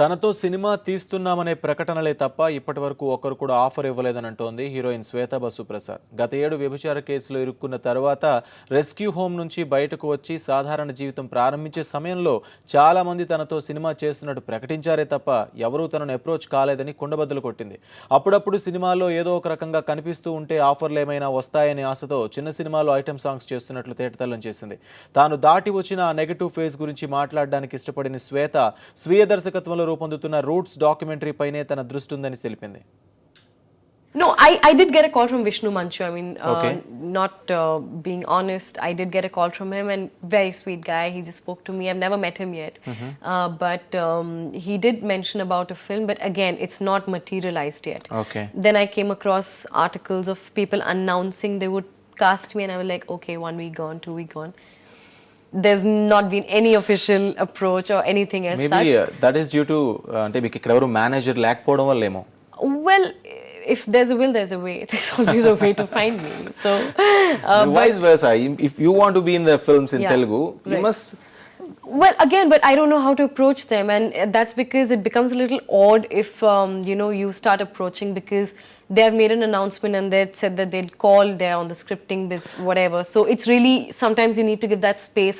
తనతో సినిమా తీస్తున్నామనే ప్రకటనలే తప్ప ఇప్పటివరకు ఒక్కరు కూడా ఆఫర్ ఇవ్వలేదని అంటోంది హీరోయిన్ శ్వేతా బసు ప్రసాద్. గత ఏడు వ్యభిచార కేసులో ఇరుక్కున్న తర్వాత రెస్క్యూ హోమ్ నుంచి బయటకు వచ్చి సాధారణ జీవితం ప్రారంభించే సమయంలో చాలా మంది తనతో సినిమా చేస్తున్నట్టు ప్రకటించారే తప్ప ఎవరూ తనను అప్రోచ్ కాలేదని కుండబద్దలు కొట్టింది. అప్పుడప్పుడు సినిమాల్లో ఏదో ఒక రకంగా కనిపిస్తూ ఉంటే ఆఫర్లు ఏమైనా వస్తాయనే ఆశతో చిన్న సినిమాలో ఐటెం సాంగ్స్ చేస్తున్నట్లు తేటతెల్లం చేసింది. తాను దాటి వచ్చిన ఆ నెగటివ్ ఫేజ్ గురించి మాట్లాడడానికి ఇష్టపడిన శ్వేత స్వీయ దర్శకత్వంలో రూపొందుతున్న రూట్స్ డాక్యుమెంటరీ పైనే తన దృష్టి ఉందని తెలిపింది. No, I did get a call from Vishnu Manchu. I mean, Okay. not being honest, I did get a call from him, and very sweet guy. He just spoke to me. I've never met him yet, but he did mention about a film. But again, it's not materialized yet. Okay. Then I came across articles of people announcing they would cast me, and I was like, okay, 1 week gone, 2 week gone. There's not been any official approach or anything as maybe such. That is due to అంటే మీకు ఇక్కడ ఎవరు manager లేకపోవడం వల్లేమో. Well, if there's a will, there's a way. There's always a way to find me. So, vice versa, if you want to be in the films in Yeah, Telugu you right. Must. well, again, but I don't know how to approach them, and that's because it becomes a little odd if you start approaching, because they have made an announcement and they said that they'll call there on the scripting bits, whatever. So it's really, sometimes you need to give that space